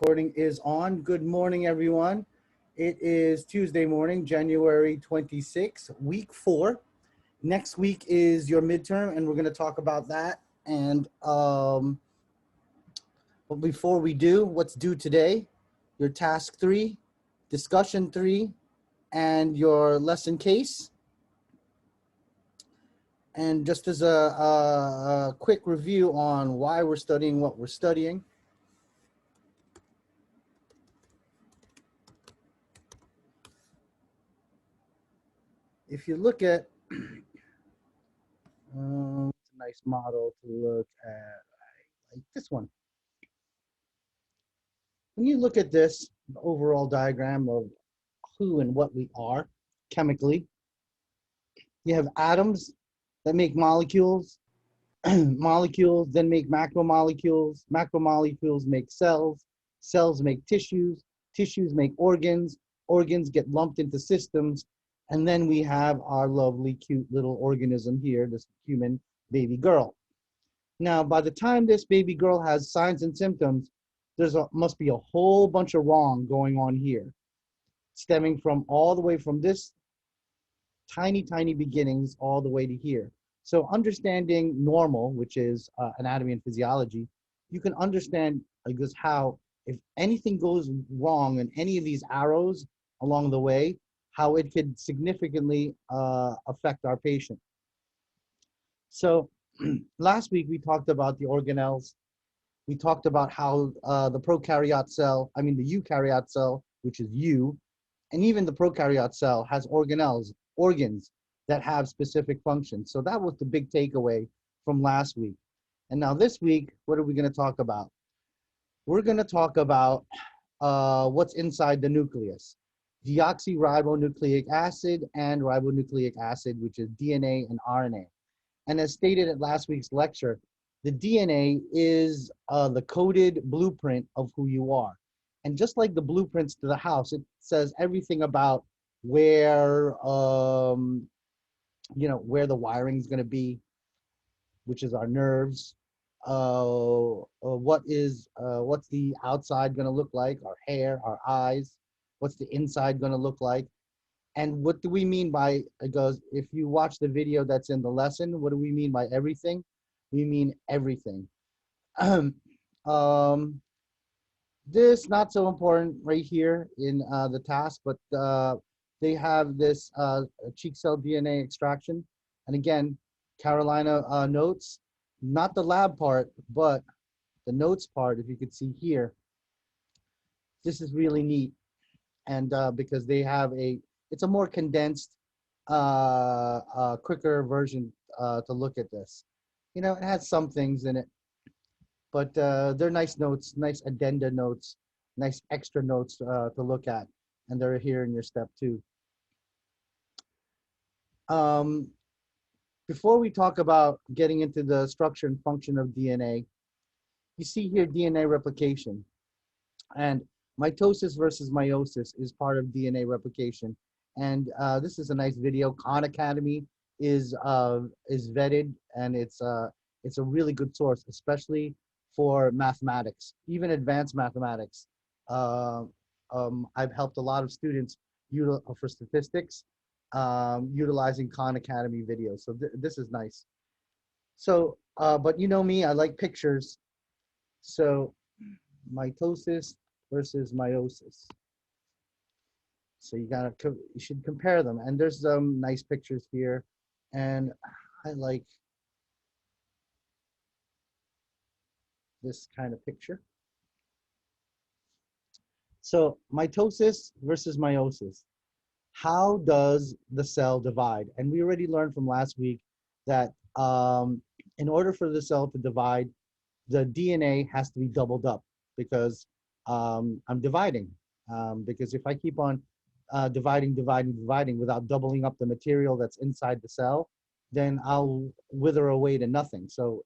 Recording is on. Good morning, everyone. It is Tuesday morning, January 26th, week 4. Next week is your midterm, and we're going to talk about that. And but before we do, what's due today? Your task 3, discussion 3, and your lesson case. And just as a quick review on why we're studying what we're studying. If you look at, it's a nice model to look at, like this one. When you look at this overall diagram of who and what we are chemically, you have atoms that make molecules, molecules then make macromolecules, macromolecules make cells, cells make tissues, tissues make organs, organs get lumped into systems, and then we have our lovely cute little organism here, this human baby girl. Now, by the time this baby girl has signs and symptoms, must be a whole bunch of wrong going on here, stemming from all the way from this tiny beginnings all the way to here. So understanding normal, which is anatomy and physiology, you can understand just how if anything goes wrong in any of these arrows along the way, how it could significantly affect our patient. So last week we talked about the organelles. We talked about how the prokaryote cell, the eukaryote cell, which is you, and even the prokaryote cell has organelles, organs that have specific functions. So that was the big takeaway from last week. And now this week, what are we going to talk about? We're going to talk about what's inside the nucleus. Deoxyribonucleic acid and ribonucleic acid, which is DNA and RNA. And as stated at last week's lecture, the DNA is the coded blueprint of who you are. And just like the blueprints to the house, it says everything about where, where the wiring is going to be, which is our nerves. What's the outside going to look like? Our hair, our eyes. What's the inside going to look like? And what do we mean by, it goes, if you watch the video that's in the lesson, what do we mean by everything? We mean everything. This not so important right here in the task, but they have this cheek cell DNA extraction. And again, Carolina notes, not the lab part, but the notes part, if you could see here. This is really neat. And because they have it's a more condensed, quicker version to look at this. It has some things in it, but they're nice notes, nice addenda notes, nice extra notes to look at, and they're here in your step 2. Before we talk about getting into the structure and function of DNA, you see here DNA replication, and mitosis versus meiosis is part of DNA replication. And this is a nice video. Khan Academy is vetted, and it's a really good source, especially for mathematics, even advanced mathematics. I've helped a lot of students for statistics utilizing Khan Academy videos. So this is nice. So, but you know me, I like pictures. So mitosis versus meiosis. So you should compare them. And there's some nice pictures here. And I like this kind of picture. So mitosis versus meiosis. How does the cell divide? And we already learned from last week that in order for the cell to divide, the DNA has to be doubled up because I'm dividing. Because if I keep on dividing without doubling up the material that's inside the cell, then I'll wither away to nothing. So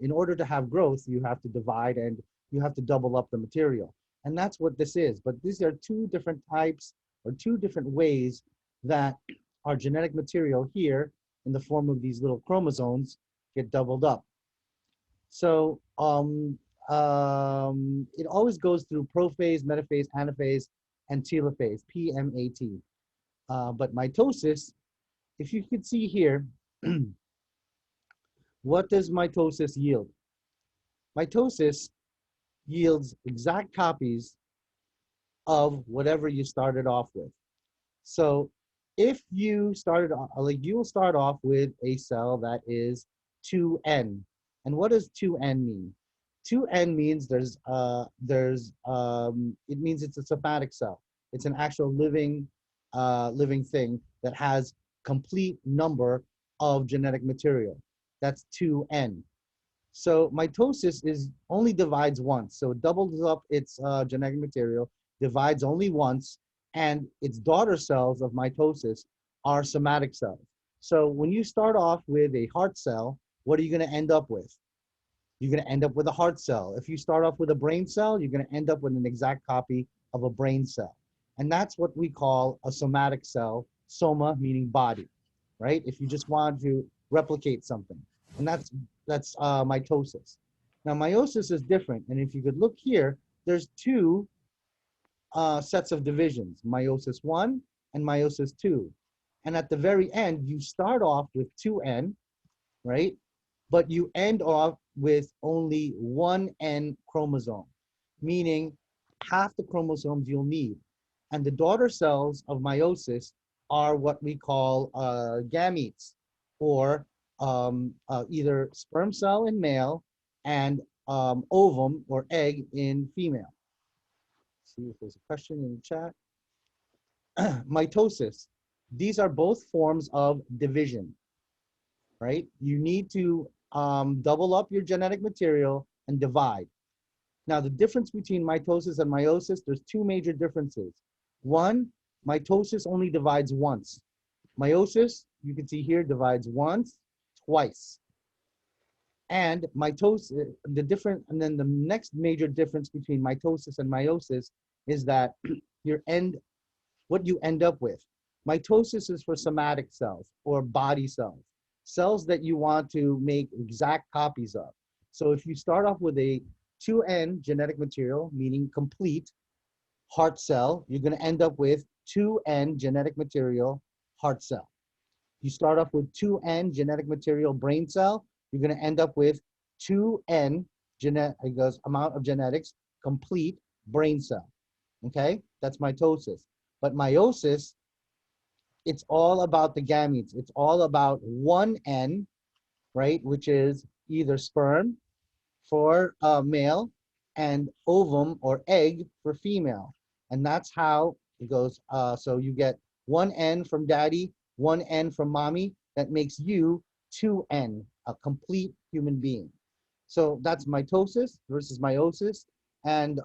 in order to have growth, you have to divide and you have to double up the material. And that's what this is. But these are 2 different types or 2 different ways that our genetic material here in the form of these little chromosomes get doubled up. So it always goes through prophase, metaphase, anaphase, and telophase, PMAT. But mitosis, if you could see here, what does mitosis yield? Mitosis yields exact copies of whatever you started off with. So if you started off, like you will start off with a cell that is 2N. And what does 2N mean? 2N means it means it's a somatic cell. It's an actual living thing that has complete number of genetic material. That's 2N. So mitosis is only divides once. So it doubles up its genetic material, divides only once, and its daughter cells of mitosis are somatic cells. So when you start off with a heart cell, what are you going to end up with? You're going to end up with a heart cell. If you start off with a brain cell, you're going to end up with an exact copy of a brain cell. And that's what we call a somatic cell, soma meaning body, right? If you just want to replicate something. And that's mitosis. Now, meiosis is different. And if you could look here, there's two sets of divisions, meiosis 1 and meiosis 2. And at the very end, you start off with 2N, right? But you end off with only 1N chromosome, meaning half the chromosomes you'll need. And the daughter cells of meiosis are what we call gametes, or either sperm cell in male and ovum or egg in female. Let's see if there's a question in the chat. Mitosis. These are both forms of division, right? You need to double up your genetic material and divide. Now, the difference between mitosis and meiosis, there's two major differences. One, mitosis only divides once. Meiosis, you can see here, divides once, twice. And mitosis, and then the next major difference between mitosis and meiosis is that what you end up with. Mitosis is for somatic cells or body cells, cells that you want to make exact copies of. So if you start off with a 2N genetic material, meaning complete heart cell, you're going to end up with 2N genetic material heart cell. You start off with 2N genetic material brain cell, you're going to end up with 2N amount of genetics complete brain cell. Okay, that's mitosis. But meiosis, it's all about the gametes. It's all about 1N, right, which is either sperm for male and ovum or egg for female. And that's how it goes. So you get 1N from daddy, 1N from mommy. That makes you 2N, a complete human being. So that's mitosis versus meiosis. And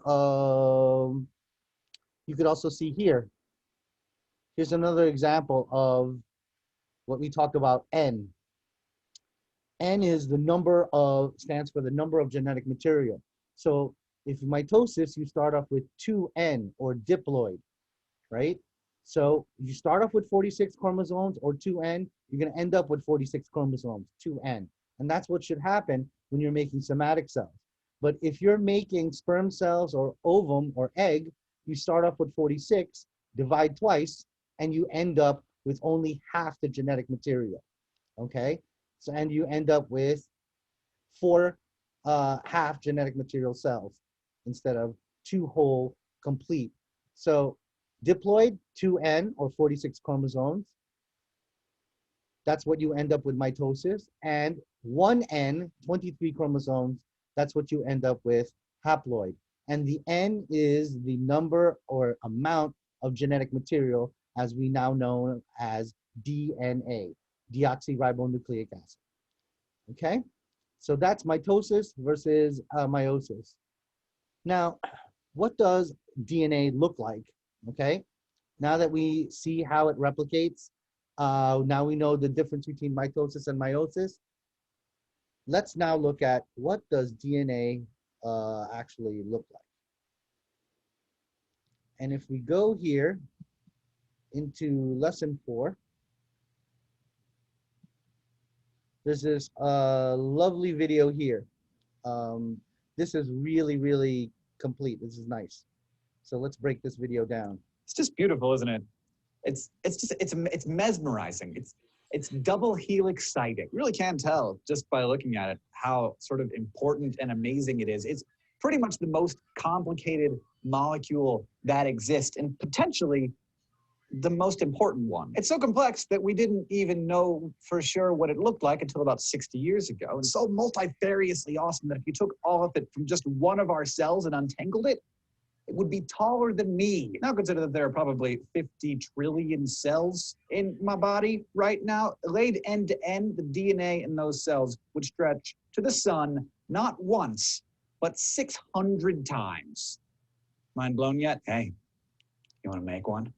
you could also see here. Here's another example of what we talked about, N. N is stands for the number of genetic material. So if mitosis, you start off with 2N or diploid, right? So you start off with 46 chromosomes or 2N, you're going to end up with 46 chromosomes, 2N. And that's what should happen when you're making somatic cells. But if you're making sperm cells or ovum or egg, you start off with 46, divide twice, and you end up with only half the genetic material, okay? So, and you end up with 4 half genetic material cells instead of 2 whole complete. So diploid, 2N or 46 chromosomes, that's what you end up with mitosis. And 1N, 23 chromosomes, that's what you end up with haploid. And the N is the number or amount of genetic material, as we now know as DNA, deoxyribonucleic acid. Okay, so that's mitosis versus meiosis. Now, what does DNA look like? Okay, now that we see how it replicates, now we know the difference between mitosis and meiosis. Let's now look at what does DNA actually look like. And if we go here into lesson 4, there's this lovely video here. this is really, really complete. This is nice. So let's break this video down. It's just beautiful, isn't it? It's mesmerizing. It's double helix sighting. You really can tell just by looking at it how sort of important and amazing it is. It's pretty much the most complicated molecule that exists, and potentially the most important one. It's so complex that we didn't even know for sure what it looked like until about 60 years ago. And so multifariously awesome that if you took all of it from just one of our cells and untangled it, it would be taller than me. Now consider that there are probably 50 trillion cells in my body right now. Laid end to end, the DNA in those cells would stretch to the sun not once, but 600 times. Mind blown yet? Hey, you want to make one?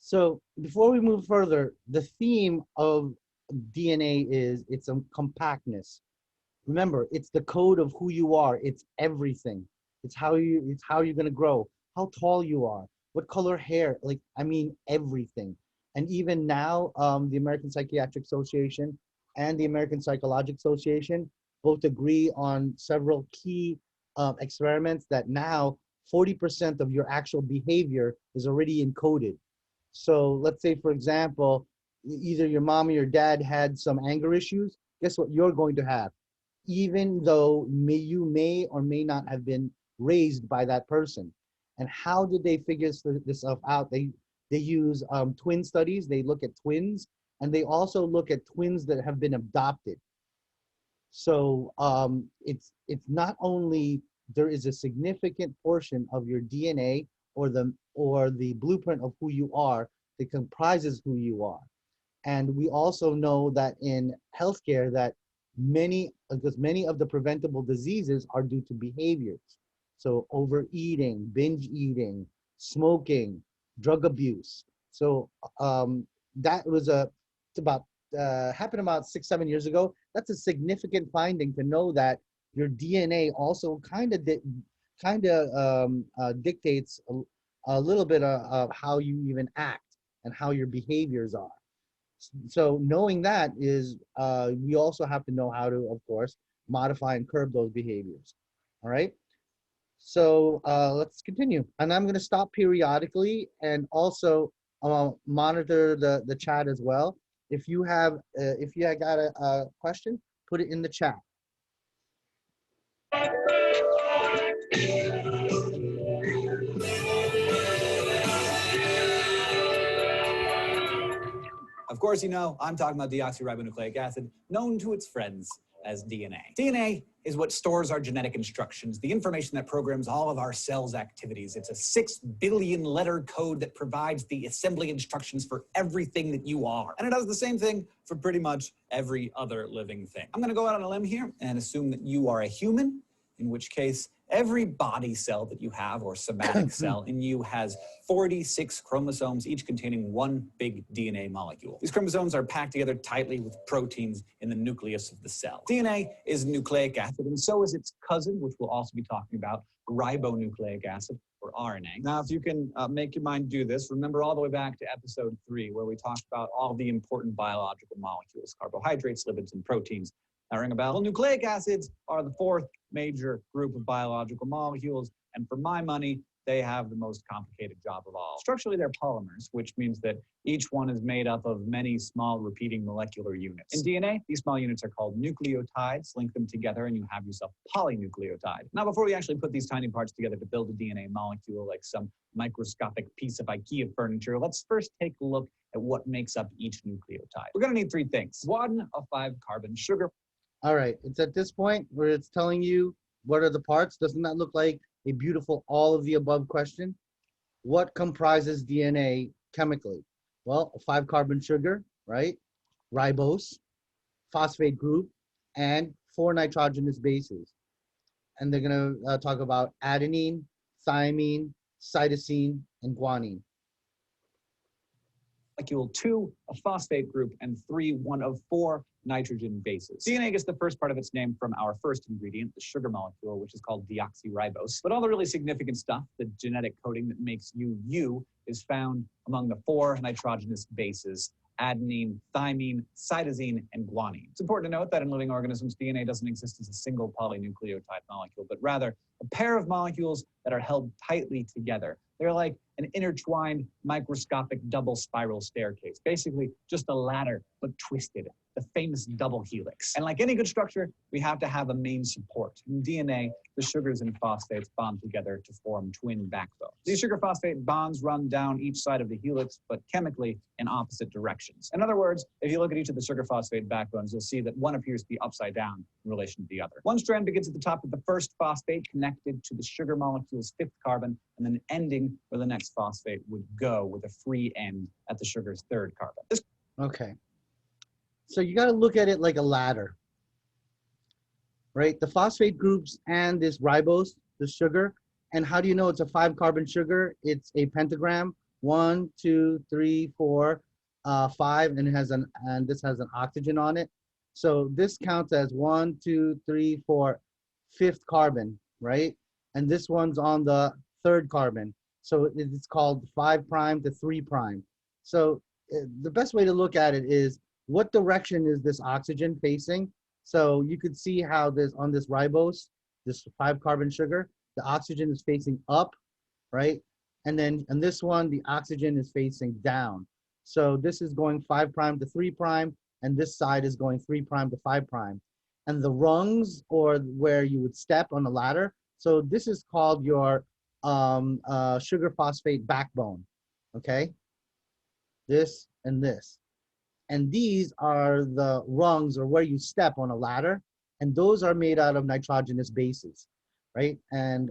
So before we move further, the theme of DNA is it's a compactness. Remember, it's the code of who you are. It's everything. It's how you're gonna grow, how tall you are, what color hair, like, I mean, everything. And even now, the American Psychiatric Association and the American Psychological Association both agree on several key experiments that now 40% of your actual behavior is already encoded. So let's say, for example, either your mom or your dad had some anger issues, guess what you're going to have? Even though you may or may not have been raised by that person. And how did they figure this stuff out? They use twin studies. They look at twins, and they also look at twins that have been adopted. So it's not only there is a significant portion of your DNA or the blueprint of who you are that comprises who you are. And we also know that in healthcare that many of the preventable diseases are due to behaviors. So overeating, binge eating, smoking, drug abuse. So that was happened about 6-7 years ago. That's a significant finding to know that your DNA also kind of dictates a little bit of how you even act and how your behaviors are. So knowing that is, we also have to know how to, of course, modify and curb those behaviors. All right. So let's continue. And I'm going to stop periodically and also monitor the chat as well. If you got a question, put it in the chat. Of course, you know, I'm talking about deoxyribonucleic acid, known to its friends as DNA. DNA is what stores our genetic instructions, the information that programs all of our cells' activities. It's a 6 billion letter code that provides the assembly instructions for everything that you are. And it does the same thing for pretty much every other living thing. I'm gonna go out on a limb here and assume that you are a human, in which case every body cell that you have, or somatic cell in you, has 46 chromosomes, each containing one big DNA molecule. These chromosomes are packed together tightly with proteins in the nucleus of the cell. DNA is nucleic acid, and so is its cousin, which we'll also be talking about, ribonucleic acid, or RNA. Now, if you can make your mind do this, remember all the way back to episode 3, where we talked about all the important biological molecules, carbohydrates, lipids, and proteins. That ring a bell? Well, nucleic acids are the fourth major group of biological molecules, and for my money, they have the most complicated job of all. Structurally, they're polymers, which means that each one is made up of many small repeating molecular units. In DNA, these small units are called nucleotides. Link them together and you have yourself a polynucleotide. Now, before we actually put these tiny parts together to build a DNA molecule like some microscopic piece of IKEA furniture, let's first take a look at what makes up each nucleotide. We're gonna need 3 things. 1, a 5-carbon sugar. All right, it's at this point where it's telling you what are the parts. Doesn't that look like a beautiful all of the above question? What comprises DNA chemically? Well, a 5-carbon sugar, right? Ribose, phosphate group, and 4 nitrogenous bases. And they're gonna talk about adenine, thymine, cytosine, and guanine. Molecule 2, a phosphate group, and 3, one of 4 nitrogen bases. DNA gets the first part of its name from our first ingredient, the sugar molecule, which is called deoxyribose. But all the really significant stuff, the genetic coding that makes you, is found among the 4 nitrogenous bases adenine, thymine, cytosine, and guanine. It's important to note that in living organisms, DNA doesn't exist as a single polynucleotide molecule, but rather a pair of molecules that are held tightly together. They're like an intertwined microscopic double spiral staircase, basically just a ladder, but twisted, the famous double helix. And like any good structure, we have to have a main support. In DNA, the sugars and phosphates bond together to form twin backbones. These sugar-phosphate bonds run down each side of the helix, but chemically in opposite directions. In other words, if you look at each of the sugar-phosphate backbones, you'll see that one appears to be upside down in relation to the other. One strand begins at the top of the first phosphate connected to the sugar molecule's fifth carbon, and then ending where the next phosphate would go with a free end at the sugar's third carbon. Okay. So you got to look at it like a ladder, right? The phosphate groups and this ribose, the sugar. And how do you know it's a 5-carbon sugar? It's a pentagram, 1, 2, 3, 4, 5, and this has an oxygen on it. So this counts as 1, 2, 3, 4, 5th carbon, right? And this one's on the 3rd carbon. So it's called 5' to 3'. So the best way to look at it is, what direction is this oxygen facing? So you could see how on this ribose, this 5-carbon sugar, the oxygen is facing up, right? And then on this one, the oxygen is facing down. So this is going 5' to 3', and this side is going 3' to 5'. And the rungs, or where you would step on the ladder, so this is called your sugar phosphate backbone, okay? This and this. And these are the rungs, or where you step on a ladder, and those are made out of nitrogenous bases, right? And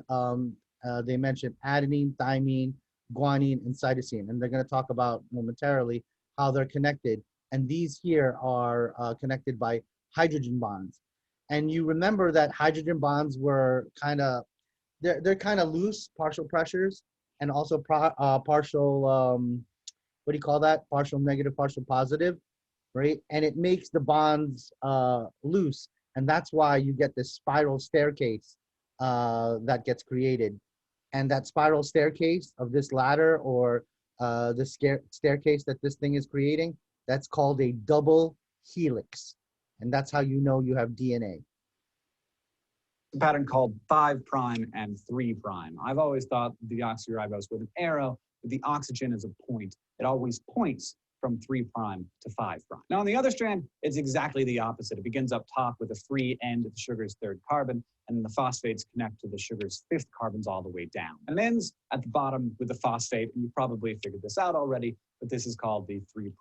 they mentioned adenine, thymine, guanine, and cytosine, and they're going to talk about momentarily how they're connected. And these here are connected by hydrogen bonds. And you remember that hydrogen bonds were kind of, they're kind of loose, partial pressures, and also partial, what do you call that? Partial negative, partial positive, right? And it makes the bonds loose. And that's why you get this spiral staircase that gets created. And that spiral staircase of this ladder, or the staircase that this thing is creating, that's called a double helix. And that's how you know you have DNA. A pattern called 5' and 3'. I've always thought the deoxyribose with an arrow, with the oxygen as a point. It always points from 3' to 5'. Now on the other strand, it's exactly the opposite. It begins up top with a free end at the sugar's 3rd carbon, and the phosphates connect to the sugar's 5th carbons all the way down. And it ends at the bottom with the phosphate, and you probably figured this out already, but this is called the 3' to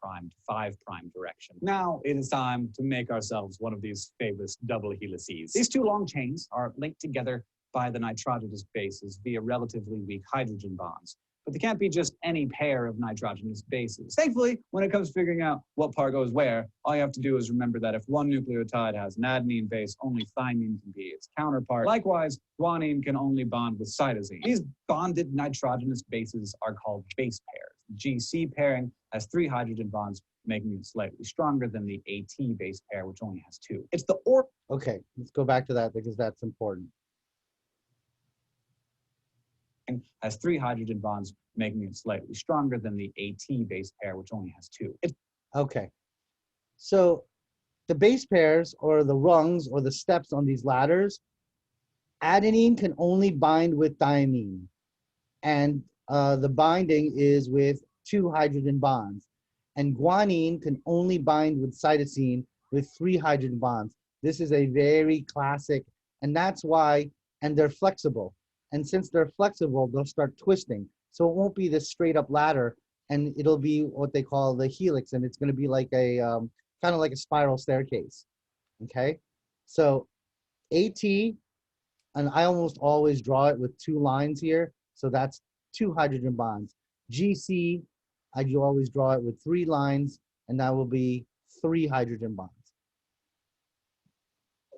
5' direction. Now it is time to make ourselves one of these famous double helices. These two long chains are linked together by the nitrogenous bases via relatively weak hydrogen bonds. But they can't be just any pair of nitrogenous bases. Thankfully, when it comes to figuring out what part goes where, all you have to do is remember that if one nucleotide has an adenine base, only thymine can be its counterpart. Likewise, guanine can only bond with cytosine. These bonded nitrogenous bases are called base pairs. The GC pairing has 3 hydrogen bonds, making it slightly stronger than the AT base pair, which only has 2. It's the Okay, let's go back to that because that's important. has 3 hydrogen bonds, making it slightly stronger than the AT base pair, which only has 2. Okay, so the base pairs, or the rungs, or the steps on these ladders, adenine can only bind with thymine, and the binding is with 2 hydrogen bonds. And guanine can only bind with cytosine with 3 hydrogen bonds. This is a very classic, and that's why, and they're flexible. And since they're flexible, they'll start twisting. So it won't be this straight up ladder, and it'll be what they call the helix, and it's going to be like a kind of like a spiral staircase. Okay, so AT, and I almost always draw it with 2 lines here. So that's 2 hydrogen bonds. GC, you always draw it with 3 lines, and that will be 3 hydrogen bonds.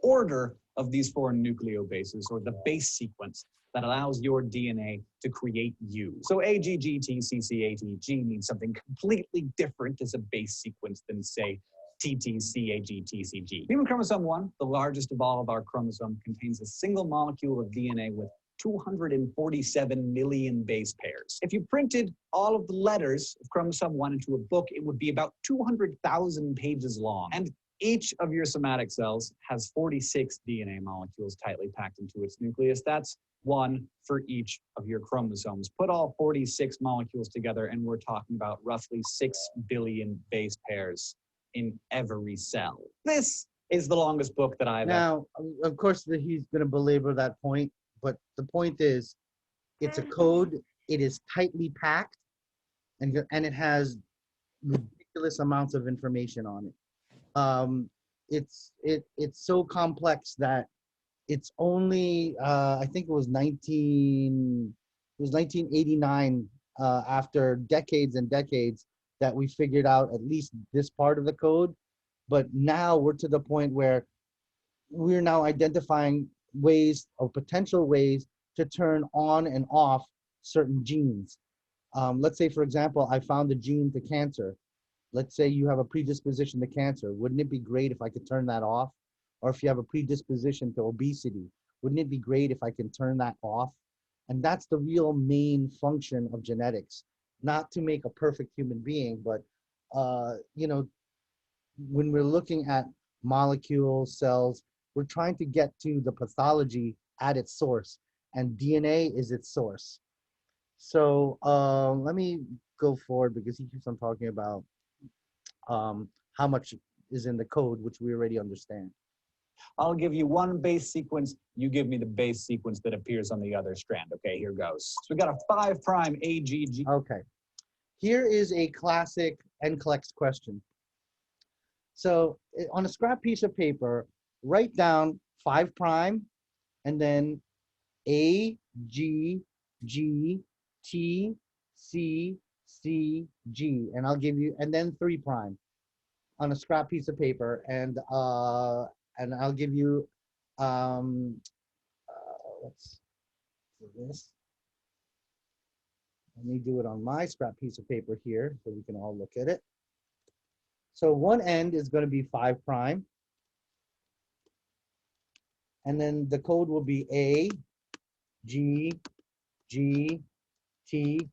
Order of these 4 nucleobases, or the base sequence that allows your DNA to create you. So AGGTCCATG means something completely different as a base sequence than, say, TTCAGTCG. Human chromosome 1, the largest of all of our chromosomes, contains a single molecule of DNA with 247 million base pairs. If you printed all of the letters of chromosome 1 into a book, it would be about 200,000 pages long. And each of your somatic cells has 46 DNA molecules tightly packed into its nucleus. That's one for each of your chromosomes. Put all 46 molecules together, and we're talking about roughly 6 billion base pairs in every cell. This is the longest book that I've ever. Now, of course, he's going to belabor that point, but the point is, it's a code. It is tightly packed, and it has ridiculous amounts of information on it. It's so complex that it's only I think it was 1989 after decades and decades that we figured out at least this part of the code. But now we're to the point where we're now identifying ways or potential ways to turn on and off certain genes. Let's say, for example, I found a gene to cancer. Let's say you have a predisposition to cancer. Wouldn't it be great if I could turn that off? Or if you have a predisposition to obesity, wouldn't it be great if I can turn that off? And that's the real main function of genetics, not to make a perfect human being, but you know, when we're looking at molecules, cells, we're trying to get to the pathology at its source, and DNA is its source. So let me go forward because he keeps on talking about how much is in the code, which we already understand. I'll give you one base sequence. You give me the base sequence that appears on the other strand. Okay, here goes. So we got a 5' AGG. Okay. Here is a classic NCLEX question. So on a scrap piece of paper, write down 5' and then A, G, G, T, C, C, G. And I'll give you, and then 3' on a scrap piece of paper. And I'll give you, let's do this. Let me do it on my scrap piece of paper here so we can all look at it. So one end is going to be 5', and then the code will be A, G, G, T,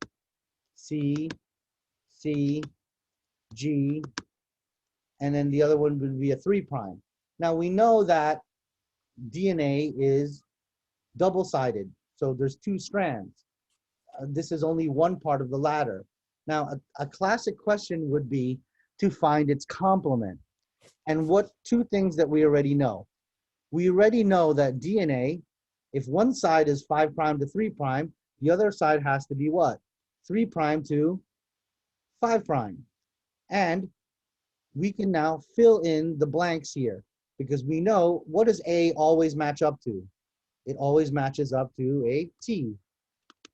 C, C, G, and then the other one would be a 3'. Now we know that DNA is double-sided, so there's 2 strands. This is only one part of the ladder. Now a classic question would be to find its complement. And what 2 things that we already know? We already know that DNA, if one side is 5' to 3', the other side has to be what? 3' to 5'. And we can now fill in the blanks here because we know, what does A always match up to? It always matches up to a T.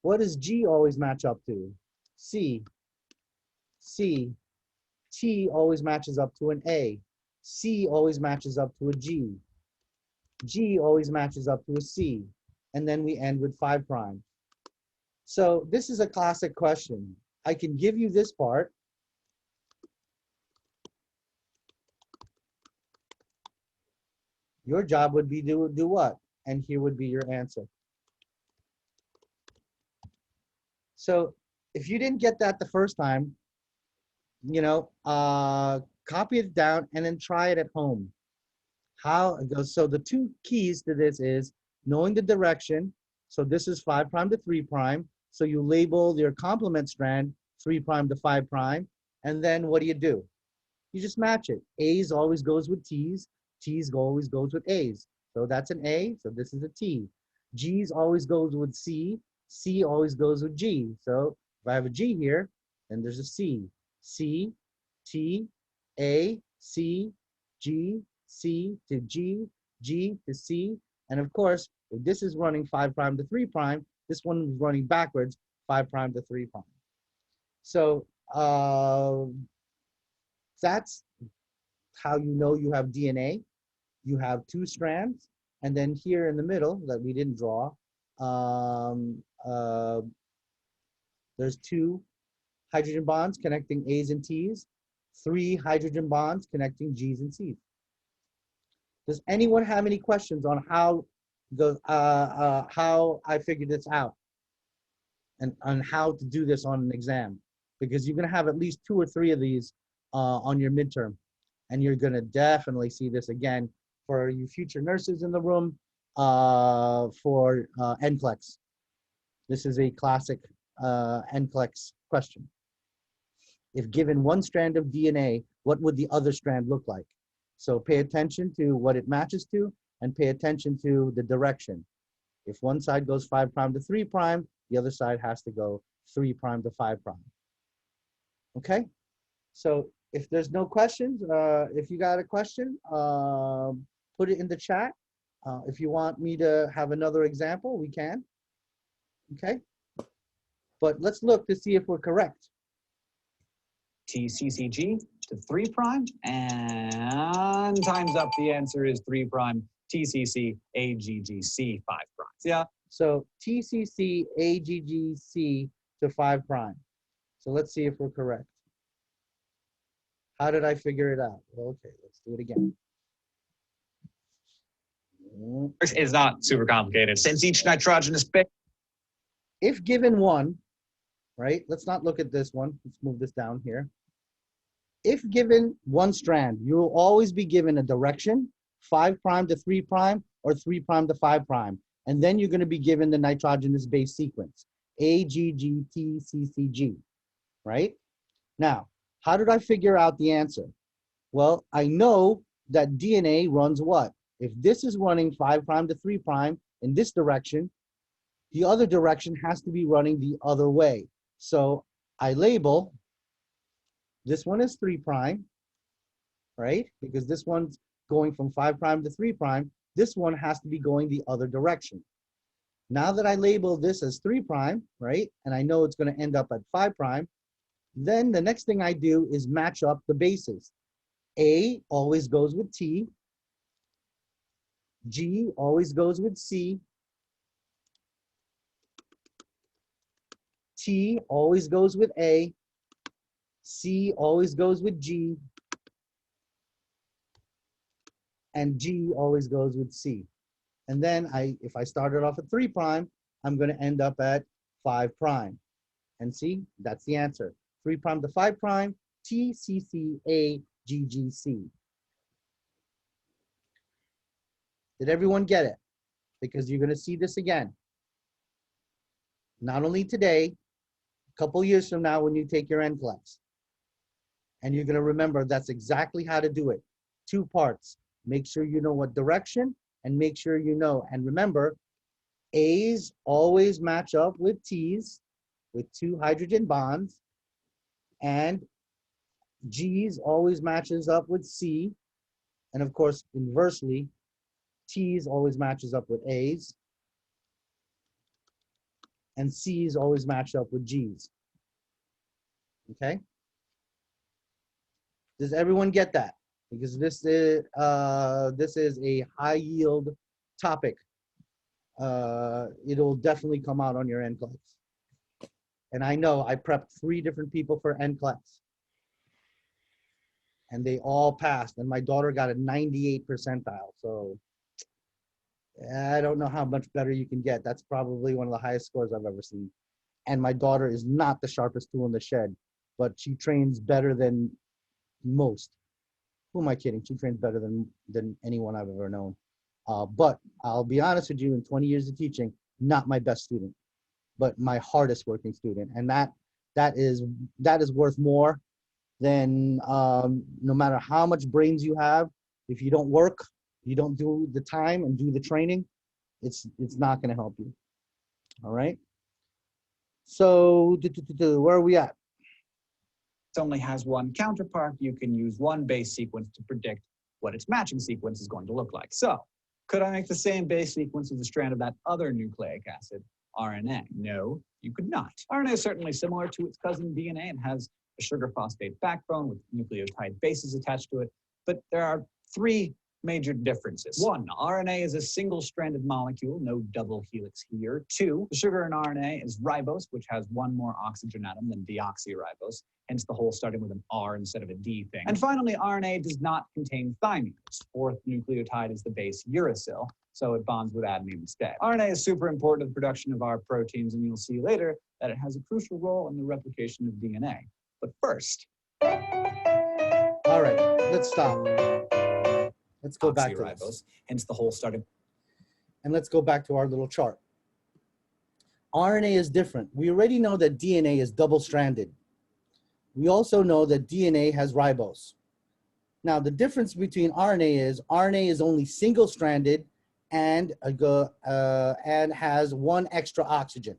What does G always match up to? C. C. T always matches up to an A. C always matches up to a G. G always matches up to a C. And then we end with 5'. So this is a classic question. I can give you this part. Your job would be to do what? And here would be your answer. So if you didn't get that the first time, you know, copy it down and then try it at home. How it goes. So the 2 keys to this is knowing the direction. So this is 5' to 3'. So you label your complement strand 3' to 5'. And then what do? You just match it. A's always goes with T's. T's always goes with A's. So that's an A. So this is a T. G's always goes with C. C always goes with G. So if I have a G here, then there's a C. C, T, A, C, G, C to G, G to C. And of course, if this is running 5' to 3', this one is running backwards, 5' to 3'. So that's how you know you have DNA. You have 2 strands, and then here in the middle that we didn't draw, there's 2 hydrogen bonds connecting A's and T's, 3 hydrogen bonds connecting G's and C's. Does anyone have any questions on how goes, how I figured this out and on how to do this on an exam, because you're going to have at least 2 or 3 of these on your midterm, and you're going to definitely see this again for you future nurses in the room for NCLEX. This is a classic NCLEX question. If given one strand of DNA, what would the other strand look like? So pay attention to what it matches to and pay attention to the direction. If one side goes 5' to 3', the other side has to go 3' to 5'. Okay? So if there's no questions, if you got a question, put it in the chat. If you want me to have another example, we can. Okay? But let's look to see if we're correct. TCCG to 3' and time's up. The answer is 3'. TCC AGGC 5'. Yeah. So TCC AGGC to 5'. So let's see if we're correct. How did I figure it out? Okay, let's do it again. It's not super complicated. Since each nitrogenous base. If given one, right? Let's not look at this one. Let's move this down here. If given one strand, you will always be given a direction, 5' to 3' or 3' to 5'. And then you're going to be given the nitrogenous base sequence, AGGTCCG, right? Now, how did I figure out the answer? Well, I know that DNA runs what? If this is running 5' to 3' in this direction, the other direction has to be running the other way. So I label, this one is 3', right? Because this one's going from 5' to 3'. This one has to be going the other direction. Now that I label this as 3', right? And I know it's going to end up at 5', then the next thing I do is match up the bases. A always goes with T. G always goes with C. T always goes with A. C always goes with G. And G always goes with C. And then if I started off at 3', I'm going to end up at 5'. And see, that's the answer. 3' to 5', TCCAGGC. Did everyone get it? Because you're going to see this again. Not only today, a couple years from now when you take your NCLEX. And you're going to remember that's exactly how to do it. 2 parts. Make sure you know what direction and make sure you know. And remember, A's always match up with T's with 2 hydrogen bonds. And G's always matches up with C. And of course, inversely, T's always matches up with A's. And C's always match up with G's. Okay? Does everyone get that? Because this is a high yield topic. It'll definitely come out on your NCLEX. And I know I prepped 3 different people for NCLEX. And they all passed. And my daughter got a 98 percentile. So I don't know how much better you can get. That's probably one of the highest scores I've ever seen. And my daughter is not the sharpest tool in the shed, but she trains better than most. Who am I kidding? She trains better than anyone I've ever known. But I'll be honest with you, in 20 years of teaching, not my best student, but my hardest working student. And that is worth more than no matter how much brains you have. If you don't work, you don't do the time and do the training, it's not going to help you. All right. So where are we at? It only has one counterpart. You can use one base sequence to predict what its matching sequence is going to look like. So, could I make the same base sequence with a strand of that other nucleic acid, RNA? No, you could not. RNA is certainly similar to its cousin DNA. It has a sugar phosphate backbone with nucleotide bases attached to it, but there are 3 major differences. 1, RNA is a single-stranded molecule, no double helix here. 2, the sugar in RNA is ribose, which has 1 more oxygen atom than deoxyribose, hence the whole starting with an R instead of a D thing. And finally, RNA does not contain thymine. Its 4th nucleotide is the base uracil, so it bonds with adenine instead. RNA is super important to the production of our proteins, and you'll see later that it has a crucial role in the replication of DNA. But first, all right, let's stop. Let's go back to this. Hence the whole starting. And let's go back to our little chart. RNA is different. We already know that DNA is double-stranded. We also know that DNA has ribose. Now, the difference between RNA is only single-stranded and has one extra oxygen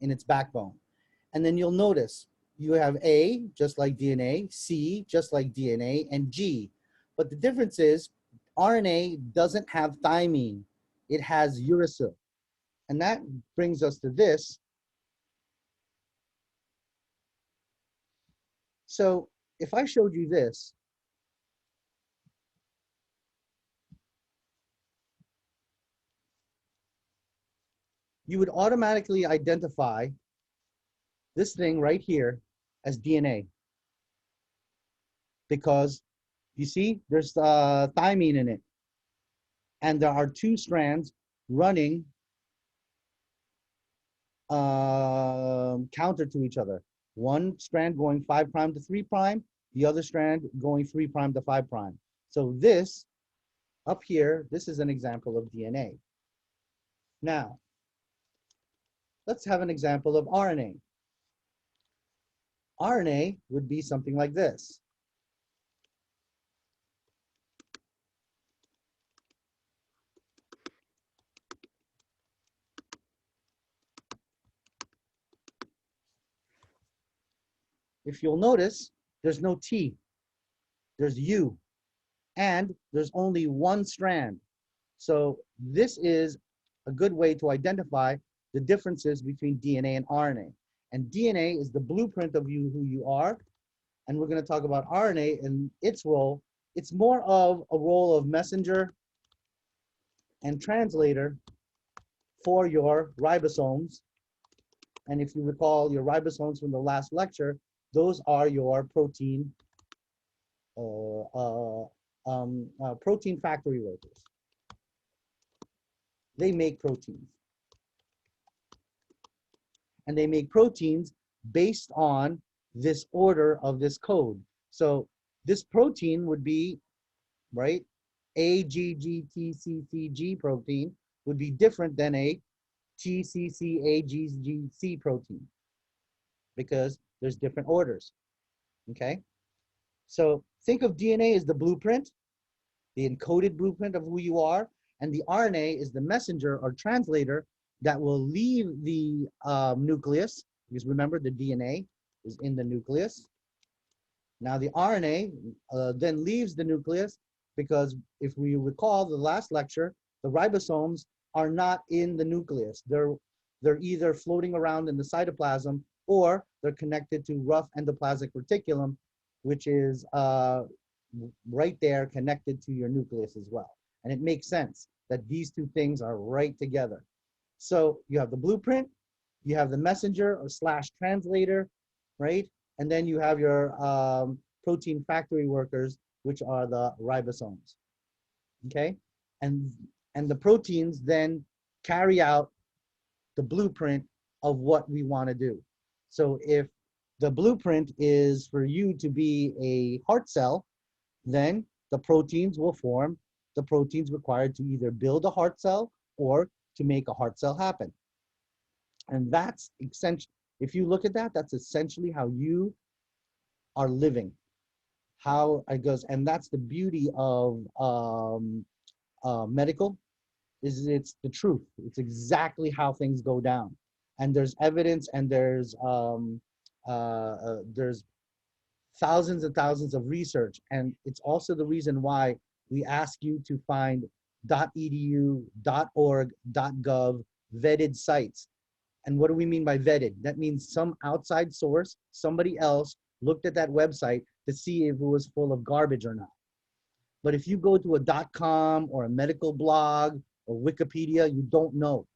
in its backbone. And then you'll notice you have A, just like DNA, C, just like DNA, and G. But the difference is RNA doesn't have thymine. It has uracil. And that brings us to this. So if I showed you this, you would automatically identify this thing right here as DNA. Because you see, there's thymine in it. And there are two strands running counter to each other. One strand going 5' to 3', the other strand going 3' to 5'. So this up here, this is an example of DNA. Now, let's have an example of RNA. RNA would be something like this. If you'll notice, there's no T, there's U, and there's only one strand. So this is a good way to identify the differences between DNA and RNA. And DNA is the blueprint of you, who you are. And we're going to talk about RNA and its role. It's more of a role of messenger and translator for your ribosomes. And if you recall your ribosomes from the last lecture, those are your protein protein factory workers. They make proteins. And they make proteins based on this order of this code. So this protein would be, right, AGGTCCG protein would be different than a TCCAGGC protein because there's different orders, okay? So think of DNA as the blueprint, the encoded blueprint of who you are, and the RNA is the messenger or translator that will leave the nucleus, because remember the DNA is in the nucleus. Now the RNA then leaves the nucleus because if we recall the last lecture, the ribosomes are not in the nucleus. They're either floating around in the cytoplasm or they're connected to rough endoplasmic reticulum, which is right there connected to your nucleus as well. And it makes sense that these two things are right together. So you have the blueprint, you have the messenger or / translator, right? And then you have your protein factory workers, which are the ribosomes, okay? And the proteins then carry out the blueprint of what we want to do. So if the blueprint is for you to be a heart cell, then the proteins will form the proteins required to either build a heart cell or to make a heart cell happen. And that's essentially, if you look at that, that's essentially how you are living, how it goes. And that's the beauty of medical, is it's the truth. It's exactly how things go down. And there's evidence and there's thousands and thousands of research. And it's also the reason why we ask you to find .edu, .org, .gov vetted sites. And what do we mean by vetted? That means some outside source, somebody else looked at that website to see if it was full of garbage or not. But if you go to a .com or a medical blog or Wikipedia, you don't know.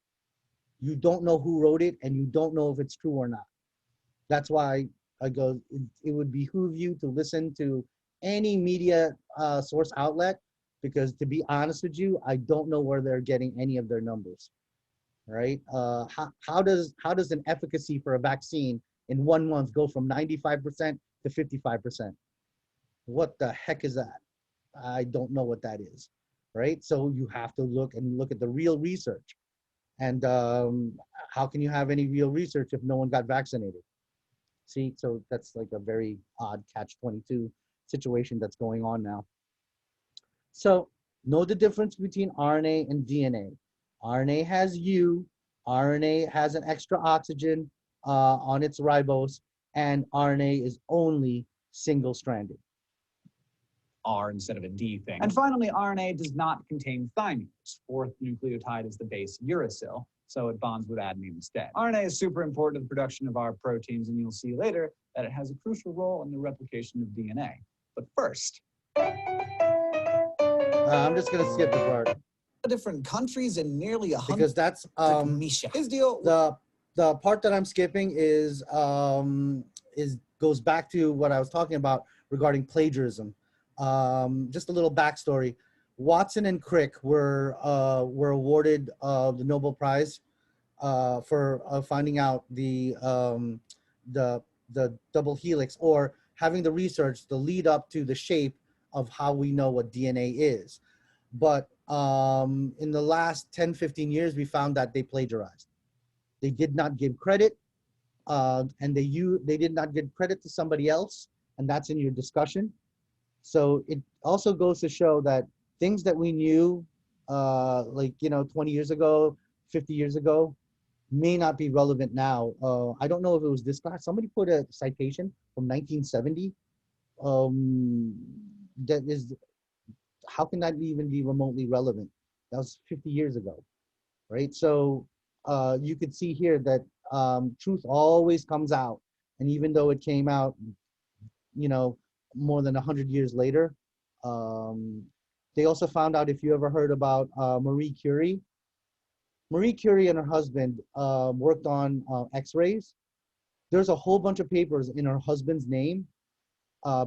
You don't know who wrote it and you don't know if it's true or not. That's why I go, it would behoove you to listen to any media source outlet because to be honest with you, I don't know where they're getting any of their numbers. Right? How does an efficacy for a vaccine in 1 month go from 95% to 55%? What the heck is that? I don't know what that is, right? So you have to look at the real research. And how can you have any real research if no one got vaccinated? See, so that's like a very odd catch-22 situation that's going on now. So know the difference between RNA and DNA. RNA has U, RNA has an extra oxygen on its ribose, and RNA is only single-stranded. R instead of a D thing. And finally, RNA does not contain thymine. Its fourth nucleotide is the base uracil, so it bonds with adenine instead. RNA is super important to the production of our proteins, and you'll see later that it has a crucial role in the replication of DNA. But first, I'm just gonna skip the part. Different countries and nearly 100 because that's his deal. The part that I'm skipping is goes back to what I was talking about regarding plagiarism. Just a little backstory. Watson and Crick were awarded the Nobel Prize for finding out the double helix, or having the research to lead up to the shape of how we know what DNA is. But in the last 10-15 years, we found that they plagiarized. They did not give credit, and they did not give credit to somebody else, and that's in your discussion. So it also goes to show that things that we knew, like 20 years ago, 50 years ago, may not be relevant now. I don't know if it was this class. Somebody put a citation from 1970. That is, how can that even be remotely relevant? That was 50 years ago, right? So you could see here that truth always comes out, and even though it came out, more than 100 years later. They also found out, if you ever heard about Marie Curie. Marie Curie and her husband worked on X-rays. There's a whole bunch of papers in her husband's name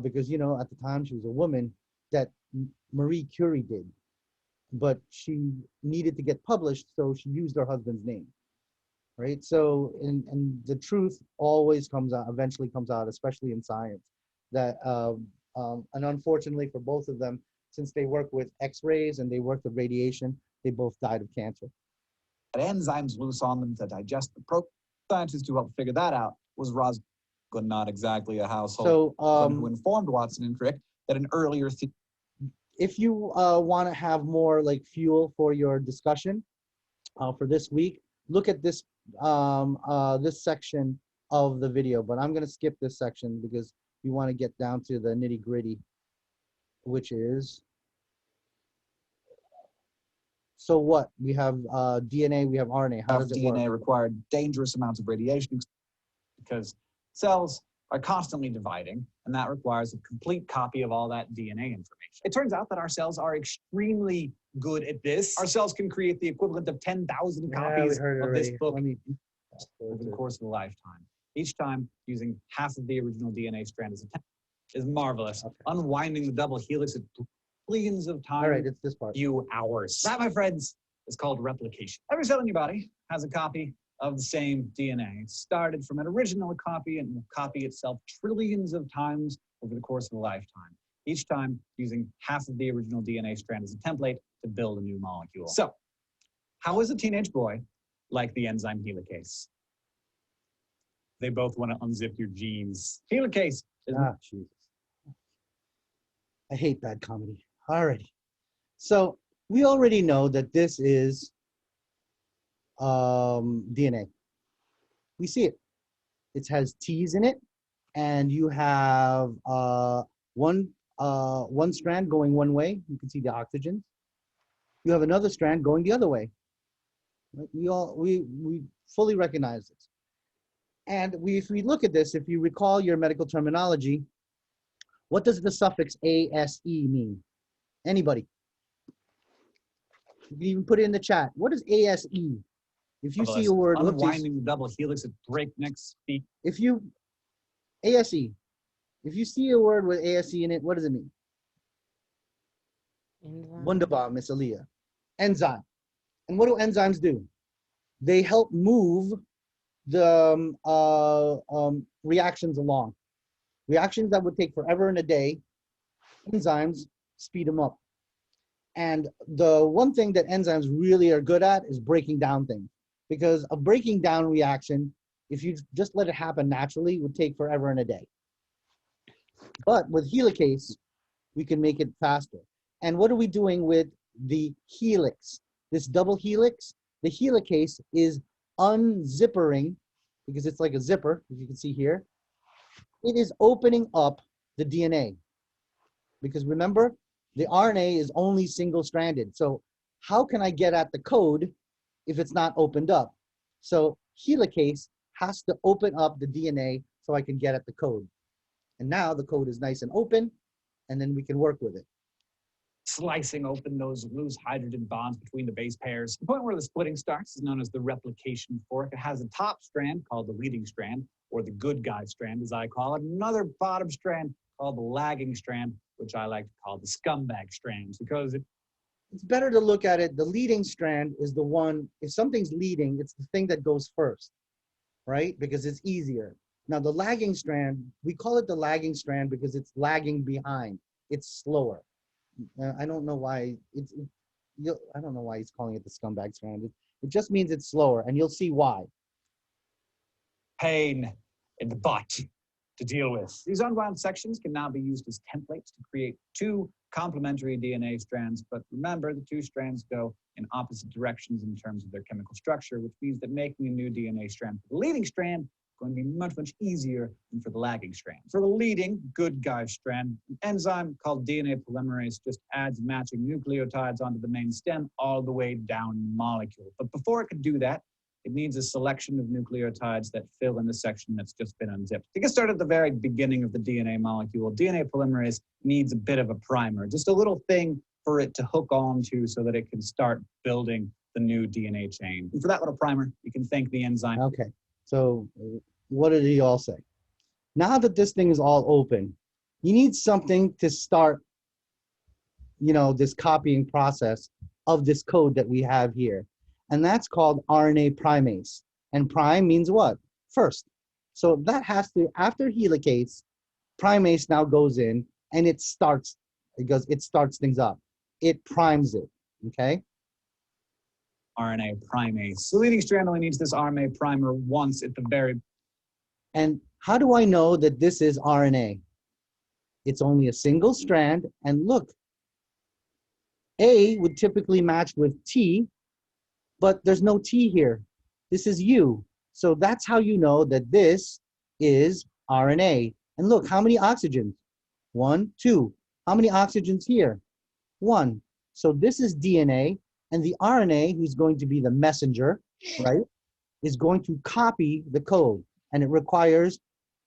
because, at the time she was a woman, that Marie Curie did. But she needed to get published, so she used her husband's name. Right? So, and the truth always eventually comes out, especially in science. That and unfortunately for both of them, since they work with X-rays and they work with radiation, they both died of cancer. Enzymes loose on them to digest the protein. Scientists who helped figure that out was Roswell, not exactly a household, who informed Watson and Crick that an earlier. If you want to have more like fuel for your discussion for this week, look at this this section of the video. But I'm going to skip this section because we want to get down to the nitty gritty, which is, so what? We have DNA, we have RNA. How does it work? DNA required dangerous amounts of radiation because cells are constantly dividing, and that requires a complete copy of all that DNA information. It turns out that our cells are extremely good at this. Our cells can create the equivalent of 10,000 copies of this book over the course of a lifetime. Each time using half of the original DNA strand as a template is marvelous. Okay. Unwinding the double helix at billions of times. All right, it's this part. Few hours. That, my friends, is called replication. Every cell in your body has a copy of the same DNA. It started from an original copy and will copy itself trillions of times over the course of a lifetime. Each time using half of the original DNA strand as a template to build a new molecule. So, how is a teenage boy like the enzyme helicase? They both want to unzip your genes. Helicase. Jesus. I hate bad comedy. Alrighty. So we already know that this is DNA. We see it. It has T's in it, and you have one strand going one way. You can see the oxygens. You have another strand going the other way. Right? We fully recognize this. And if we look at this, if you recall your medical terminology, what does the suffix ASE mean? Anybody? You can even put it in the chat. What is ASE? If you see a word, unwinding the double helix at breakneck speed. ASE, if you see a word with ASE in it, what does it mean? Wunderbar, Miss Aaliyah. Enzyme. And what do enzymes do? They help move the reactions along. Reactions that would take forever and a day, enzymes speed them up. And the one thing that enzymes really are good at is breaking down things. Because a breaking down reaction, if you just let it happen naturally, would take forever and a day. But with helicase, we can make it faster. And what are we doing with the helix? This double helix, the helicase is unzippering, because it's like a zipper, as you can see here. It is opening up the DNA. Because remember, the RNA is only single-stranded. So how can I get at the code if it's not opened up? So helicase has to open up the DNA so I can get at the code. And now the code is nice and open, and then we can work with it. Slicing open those loose hydrogen bonds between the base pairs. The point where the splitting starts is known as the replication fork. It has a top strand called the leading strand, or the good guy strand, as I call it. Another bottom strand called the lagging strand, which I like to call the scumbag strands, because it's better to look at it. The leading strand is the one, if something's leading, it's the thing that goes first, right? Because it's easier. Now the lagging strand, we call it the lagging strand because it's lagging behind. It's slower. I don't know why I don't know why he's calling it the scumbag strand. It just means it's slower, and you'll see why. Pain in the butt to deal with. These unwound sections can now be used as templates to create two complementary DNA strands, but remember, the two strands go in opposite directions in terms of their chemical structure, which means that making a new DNA strand for the leading strand is going to be much, much easier than for the lagging strand. For the leading good guy strand, an enzyme called DNA polymerase just adds matching nucleotides onto the main stem all the way down the molecule. But before it can do that, it needs a selection of nucleotides that fill in the section that's just been unzipped. To get started at the very beginning of the DNA molecule, DNA polymerase needs a bit of a primer, just a little thing for it to hook onto so that it can start building the new DNA chain. And for that little primer, you can thank the enzyme. Okay, so what did he all say? Now that this thing is all open, you need something to start, this copying process of this code that we have here. And that's called RNA primase. And prime means what? First. So that has to, after helicase, primase now goes in and it starts things up. It primes it, okay? RNA primase. The leading strand only needs this RNA primer once at the very... And how do I know that this is RNA? It's only a single strand, and look, A would typically match with T, but there's no T here. This is U. So that's how you know that this is RNA. And look, how many oxygens? 1, 2. How many oxygens here? 1. So this is DNA, and the RNA, who's going to be the messenger, right, is going to copy the code, and it requires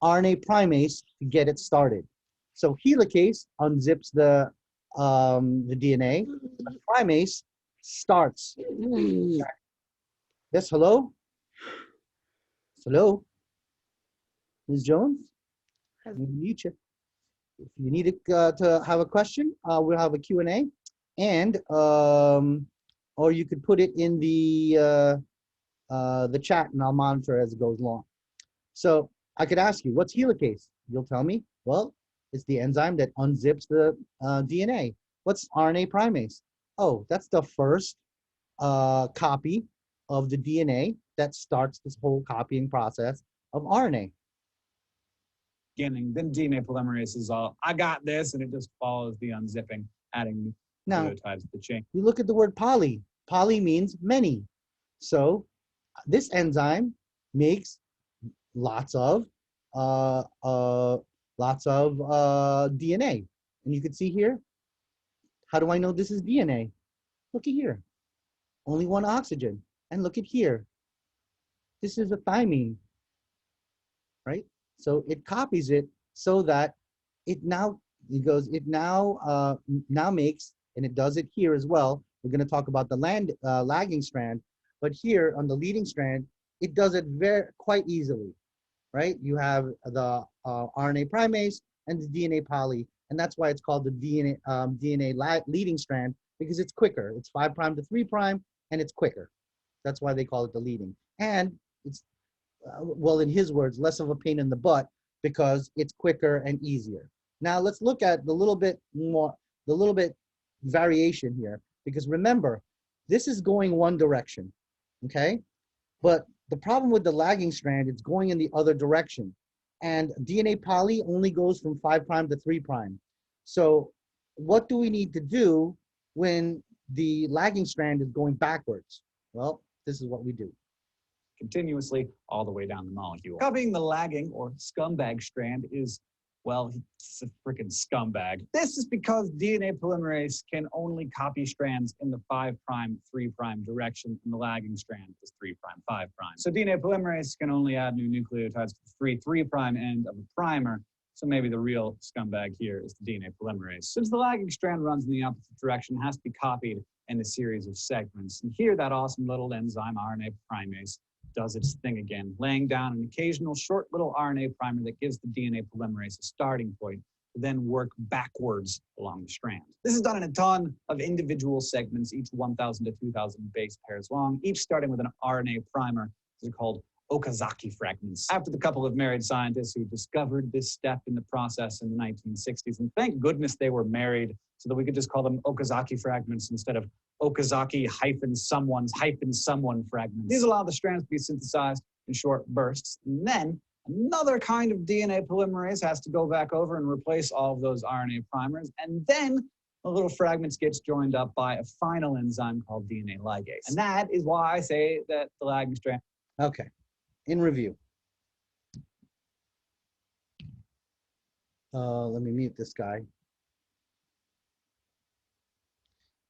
RNA primase to get it started. So helicase unzips the DNA. The primase starts. Yes, hello? Hello? Ms. Jones? Mute you. If you need to have a question, we'll have a Q&A. And, or you could put it in the chat and I'll monitor as it goes along. So I could ask you, what's helicase? You'll tell me, well, it's the enzyme that unzips the DNA. What's RNA primase? Oh, that's the first copy of the DNA that starts this whole copying process of RNA. Then DNA polymerase is all, I got this, and it just follows the unzipping, adding nucleotides to the chain. You look at the word poly. Poly means many. So this enzyme makes lots of DNA. And you can see here, how do I know this is DNA? Look at here, only 1 oxygen. And look at here, this is a thymine, right? So it copies it so that it now makes, and it does it here as well. We're going to talk about the lagging strand, but here on the leading strand, it does it quite easily, right? You have the RNA primase and the DNA poly, and that's why it's called the DNA leading strand, because it's quicker. It's 5' to 3', and it's quicker. That's why they call it the leading. And it's, well, in his words, less of a pain in the butt because it's quicker and easier. Now let's look at the little bit variation here, because remember, this is going one direction, okay? But the problem with the lagging strand, it's going in the other direction. And DNA poly only goes from 5' to 3'. So what do we need to do when the lagging strand is going backwards? Well, this is what we do. Continuously all the way down the molecule. Copying the lagging or scumbag strand is, well, it's a freaking scumbag. This is because DNA polymerase can only copy strands in the 5', 3' direction, and the lagging strand is 3', 5'. So DNA polymerase can only add new nucleotides to the 3' end of a primer. So maybe the real scumbag here is the DNA polymerase. Since the lagging strand runs in the opposite direction, it has to be copied in a series of segments. And here, that awesome little enzyme, RNA primase, does its thing again, laying down an occasional short little RNA primer that gives the DNA polymerase a starting point to then work backwards along the strand. This is done in a ton of individual segments, each 1,000 to 2,000 base pairs long, each starting with an RNA primer. These are called Okazaki fragments. After the couple of married scientists who discovered this step in the process in the 1960s, and thank goodness they were married so that we could just call them Okazaki fragments instead of Okazaki-someone's someone fragments. These allow the strands to be synthesized in short bursts. And then another kind of DNA polymerase has to go back over and replace all of those RNA primers. And then the little fragments gets joined up by a final enzyme called DNA ligase. And that is why I say that the lagging strand. Okay, in review. Let me mute this guy.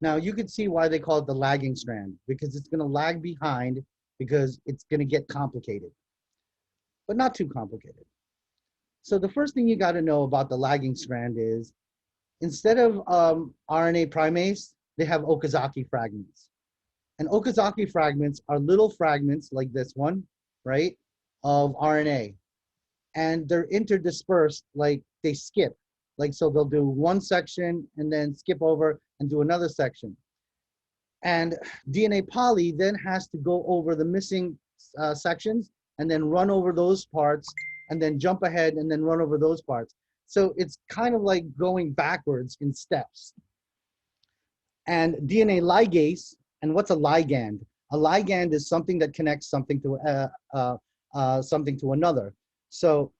Now you can see why they call it the lagging strand, because it's going to lag behind, because it's going to get complicated, but not too complicated. So the first thing you got to know about the lagging strand is, instead of RNA primase, they have Okazaki fragments. And Okazaki fragments are little fragments like this one, right, of RNA. And they're interdispersed, like they skip. Like, so they'll do one section and then skip over and do another section. And DNA poly then has to go over the missing sections and then run over those parts and then jump ahead and then run over those parts. So it's kind of like going backwards in steps. And DNA ligase, and what's a ligand? A ligand is something that connects something to another. So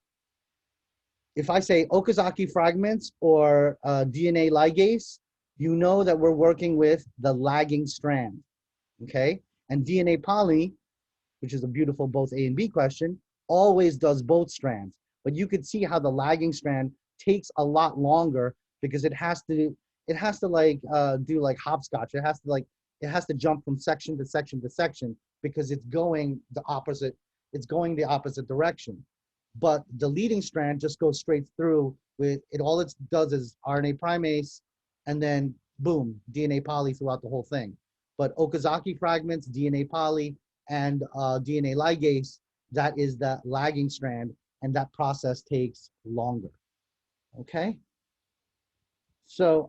if I say Okazaki fragments or DNA ligase, you know that we're working with the lagging strand, okay? And DNA poly, which is a beautiful both A and B question, always does both strands. But you could see how the lagging strand takes a lot longer because it has to like do like hopscotch. It has to jump from section to section to section because it's going the opposite direction. But the leading strand just goes straight through with it. All it does is RNA primase, and then boom, DNA poly throughout the whole thing. But Okazaki fragments, DNA poly, and DNA ligase, that is the lagging strand, and that process takes longer. Okay? So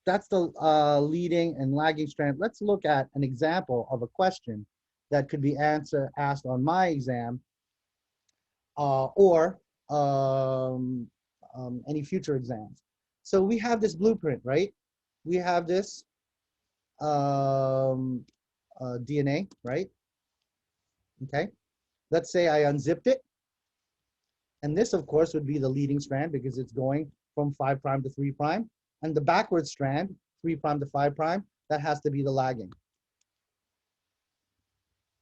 that's the leading and lagging strand. Let's look at an example of a question that could be asked on my exam, or any future exams. So we have this blueprint, right? We have this DNA, right? Okay. Let's say I unzipped it. And this, of course, would be the leading strand because it's going from 5' to 3'. And the backward strand, 3' to 5', that has to be the lagging.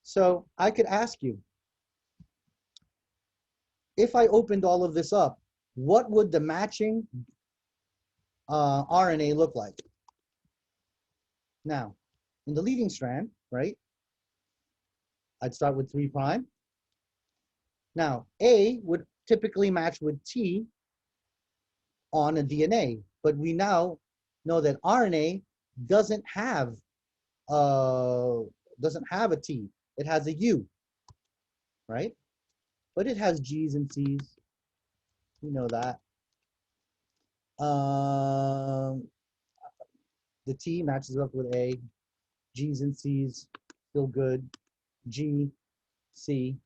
So I could ask you, if I opened all of this up, what would the matching RNA look like? Now, in the leading strand, right, I'd start with 3'. Now, A would typically match with T on a DNA, but we now know that RNA doesn't have a T. It has a U, right? But it has G's and C's. We know that. The T matches up with A. G's and C's still good. G, C,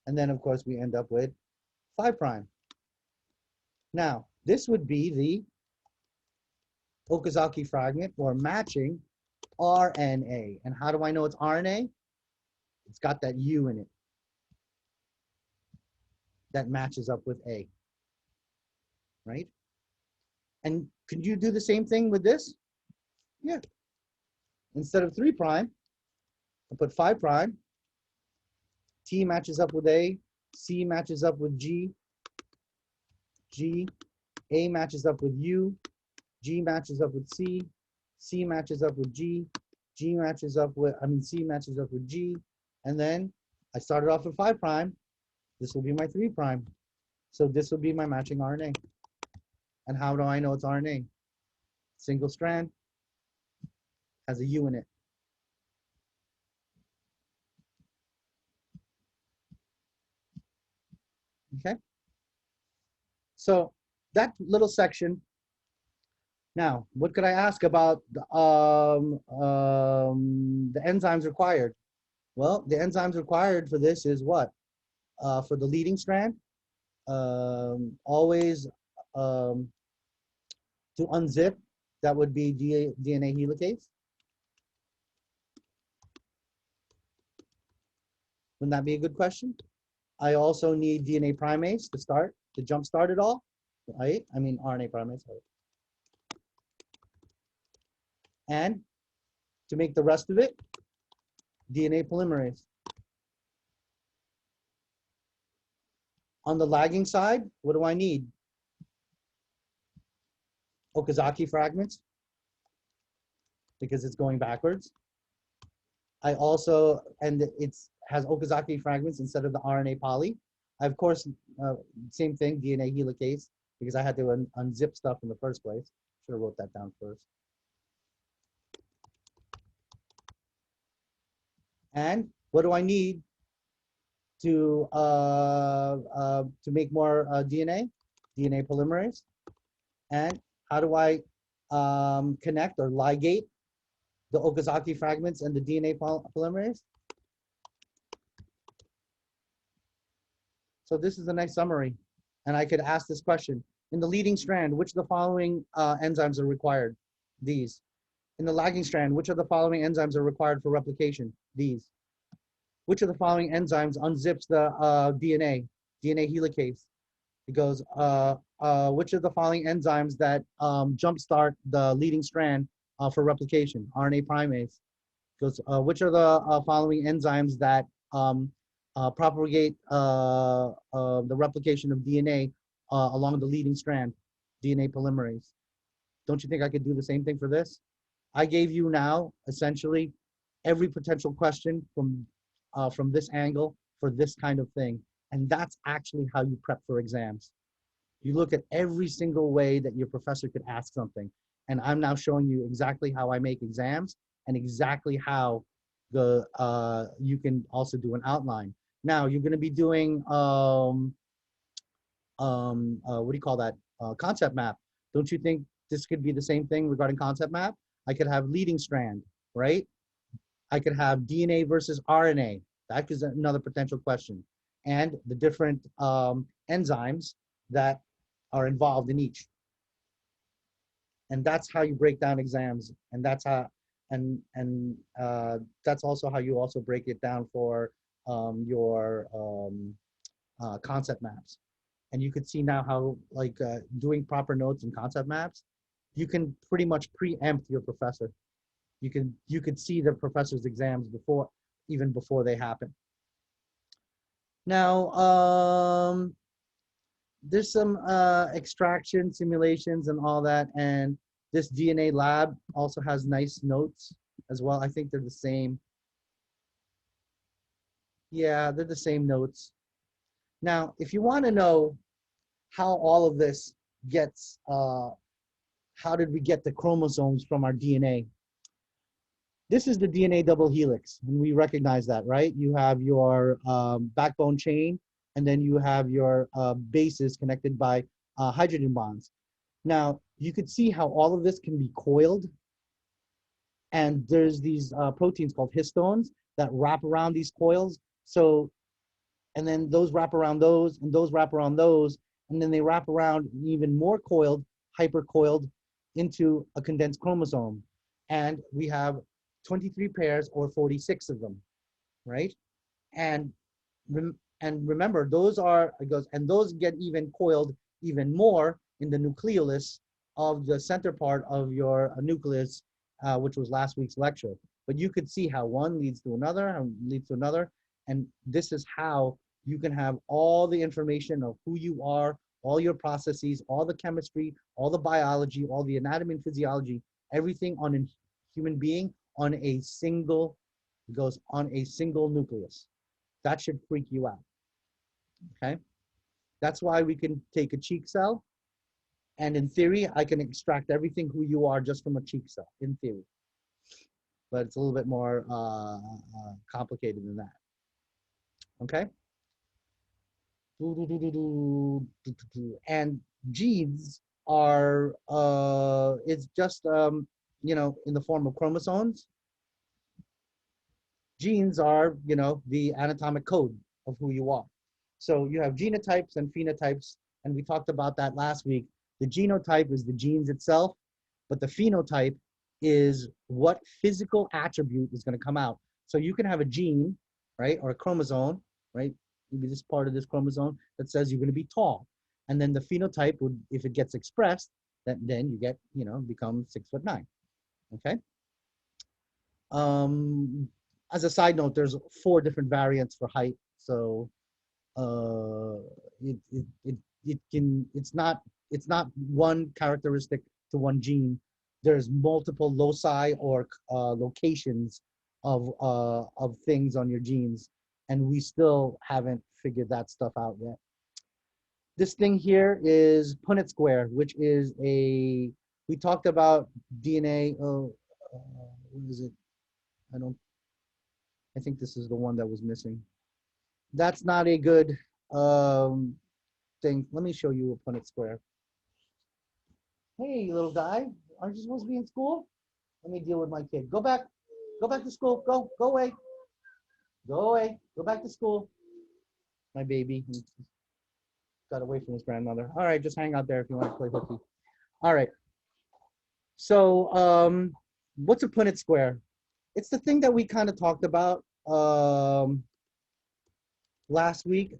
and then of course we end up with 5 prime. Now, this would be the Okazaki fragment or matching RNA. And how do I know it's RNA? It's got that U in it that matches up with A, right? And could you do the same thing with this? Yeah. Instead of 3 prime, I put 5 prime. T matches up with A, C matches up with G, A matches up with U, G matches up with C, C matches up with G, C matches up with G, and then I started off with 5 prime. This will be my 3 prime. So this will be my matching RNA. And how do I know it's RNA? Single strand, has a U in it. Okay? So that little section. Now, what could I ask about the enzymes required? Well, the enzymes required for this is what? For the leading strand, always to unzip, that would be DNA helicase. Wouldn't that be a good question? I also need DNA primase to start, to jumpstart it all, right? I mean RNA primase, sorry. And to make the rest of it, DNA polymerase. On the lagging side, what do I need? Okazaki fragments, because it's going backwards. I also, and it has Okazaki fragments instead of the RNA poly. I, of course, same thing, DNA helicase, because I had to unzip stuff in the first place. Should have wrote that down first. And what do I need to make more DNA? DNA polymerase. And how do I connect or ligate the Okazaki fragments and the DNA polymerase? So this is a nice summary. And I could ask this question. In the leading strand, which of the following enzymes are required? These. In the lagging strand, which of the following enzymes are required for replication? These. Which of the following enzymes unzips the DNA helicase? It goes, which of the following enzymes that jumpstart the leading strand for replication? RNA primase. It goes, which are the following enzymes that propagate the replication of DNA along the leading strand? DNA polymerase. Don't you think I could do the same thing for this? I gave you now, essentially, every potential question from this angle for this kind of thing. And that's actually how you prep for exams. You look at every single way that your professor could ask something. And I'm now showing you exactly how I make exams and exactly how you can also do an outline. Now, you're going to be doing, what do you call that? Concept map. Don't you think this could be the same thing regarding concept map? I could have leading strand, right? I could have DNA versus RNA. That is another potential question. And the different enzymes that are involved in each. And that's how you break down exams. And that's how, that's also how you also break it down for your concept maps. And you could see now how, like, doing proper notes and concept maps, you can pretty much preempt your professor. You could see the professor's exams even before they happen. Now, there's some extraction simulations and all that, and this DNA lab also has nice notes as well. I think they're the same. Yeah, they're the same notes. Now, if you want to know how all of this gets, how did we get the chromosomes from our DNA? This is the DNA double helix, and we recognize that, right? You have your backbone chain, and then you have your bases connected by hydrogen bonds. Now, you could see how all of this can be coiled. And there's these proteins called histones that wrap around these coils. So, and then those wrap around those, and those wrap around those, and then they wrap around even more coiled, hypercoiled into a condensed chromosome. And we have 23 pairs or 46 of them, right? And remember, those are, it goes, and those get even coiled even more in the nucleolus of the center part of your nucleus, which was last week's lecture. But you could see how one leads to another and leads to another. And this is how you can have all the information of who you are, all your processes, all the chemistry, all the biology, all the anatomy and physiology, everything on a human being on a single, it goes on a single nucleus. That should freak you out, okay? That's why we can take a cheek cell, and in theory, I can extract everything who you are just from a cheek cell, in theory. But it's a little bit more complicated than that, okay? And genes are, it's just, you know, in the form of chromosomes. Genes are, you know, the anatomic code of who you are. So you have genotypes and phenotypes, and we talked about that last week. The genotype is the genes itself, but the phenotype is what physical attribute is going to come out. So you can have a gene, right, or a chromosome, right, maybe this part of this chromosome that says you're going to be tall. And then the phenotype would, if it gets expressed, then you get, you know, become 6'9", okay? As a side note, there's 4 different variants for height. So it's not one characteristic to one gene. There's multiple loci or locations of things on your genes, and we still haven't figured that stuff out yet. This thing here is Punnett Square, which is we talked about DNA. What is it? I think this is the one that was missing. That's not a good thing. Let me show you a Punnett Square. Hey, little guy, aren't you supposed to be in school? Let me deal with my kid. Go back to school. Go away. Go away. Go back to school. My baby got away from his grandmother. All right, just hang out there if you want to play hooky. All right. So, what's a Punnett Square? It's the thing that we kind of talked about last week.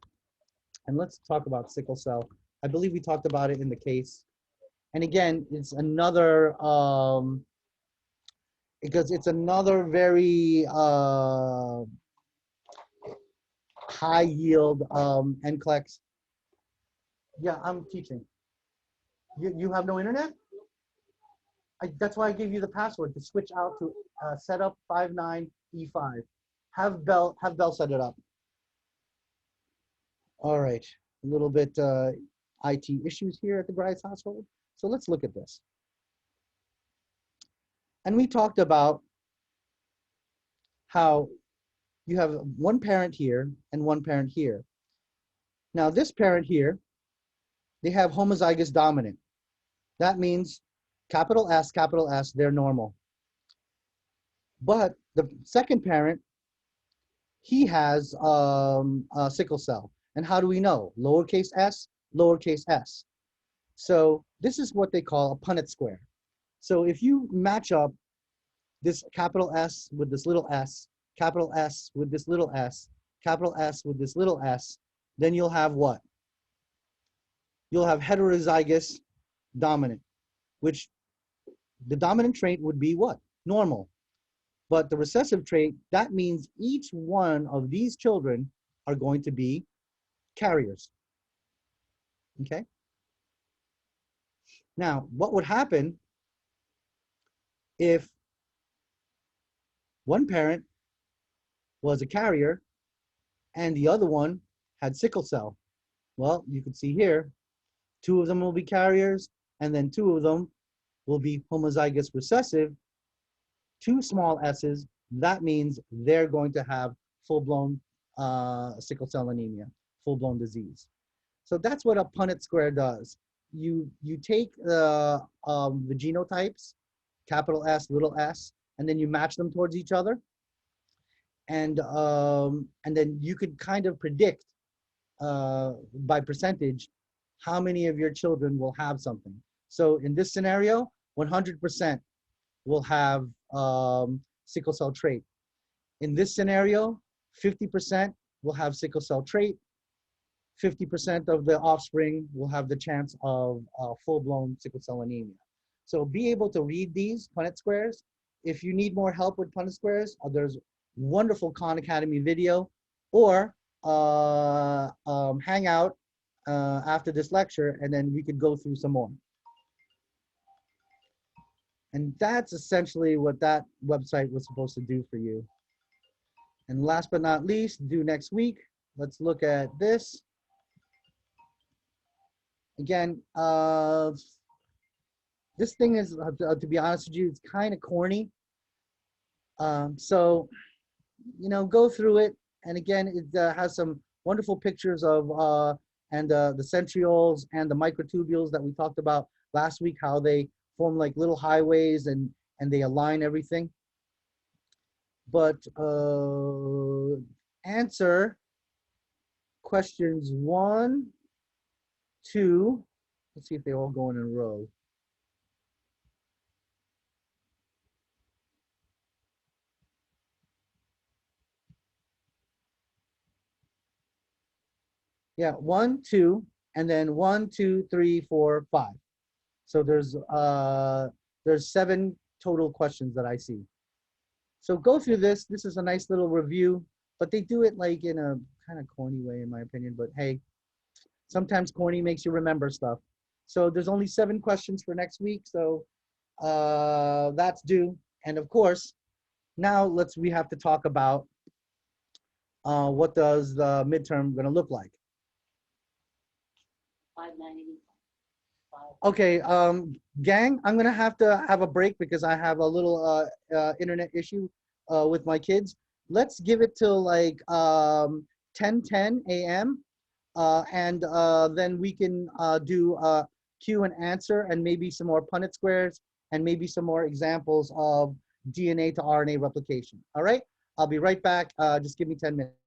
And let's talk about sickle cell. I believe we talked about it in the case. And again, it's another, because it's another very high yield NCLEX. Yeah, I'm teaching. You have no internet? That's why I gave you the password to switch out to setup 59E5. Have Bell set it up. All right, a little bit IT issues here at the Garais household. So let's look at this. And we talked about how you have one parent here and one parent here. Now this parent here, they have homozygous dominant. That means capital S, they're normal. But the second parent, he has sickle cell. And how do we know? Lowercase s, lowercase s. So this is what they call a Punnett square. So if you match up this capital S with this little s, capital S with this little s, capital S with this little s, then you'll have what? You'll have heterozygous dominant, which the dominant trait would be what? Normal. But the recessive trait, that means each one of these children are going to be carriers. Okay? Now, what would happen if one parent was a carrier and the other one had sickle cell? Well, you can see here, 2 of them will be carriers, and then 2 of them will be homozygous recessive, 2 small s's. That means they're going to have full-blown sickle cell anemia, full-blown disease. So that's what a Punnett square does. you take the genotypes, capital S, little s, and then you match them towards each other, and then you could kind of predict by percentage how many of your children will have something. So in this scenario, 100% will have sickle cell trait. In this scenario, 50% will have sickle cell trait. 50% of the offspring will have the chance of full-blown sickle cell anemia. So be able to read these Punnett squares. If you need more help with Punnett squares, there's wonderful Khan Academy video, or hang out after this lecture, and then we could go through some more. And that's essentially what that website was supposed to do for you. And last but not least, due next week, let's look at this. Again, this thing is, to be honest with you, it's kind of corny. So, you know, go through it. And again, it has some wonderful pictures of the centrioles and the microtubules that we talked about last week, how they form like little highways and they align everything. But answer questions 1, 2, let's see if they all go in a row. Yeah, 1, 2, and then 1, 2, 3, 4, 5. So there's 7 total questions that I see. So go through this. This is a nice little review, but they do it like in a kind of corny way, in my opinion. But hey, sometimes corny makes you remember stuff. So there's only 7 questions for next week. So that's due. And of course, now we have to talk about what does the midterm going to look like. 595. Okay, gang, I'm gonna have to have a break because I have a little internet issue with my kids. Let's give it till like 10:10 a.m. And then we can do Q and answer, and maybe some more Punnett squares, and maybe some more examples of DNA to RNA replication. All right, I'll be right back. Just give me 10 minutes.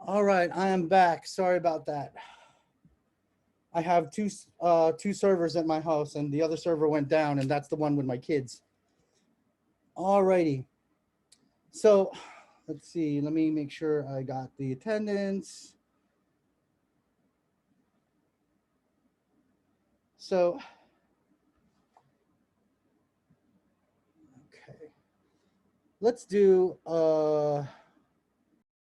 All right, I am back. Sorry about that. I have two servers at my house, and the other server went down, and that's the one with my kids. All righty. So let's see. Let me make sure I got the attendance. So, okay. Let's do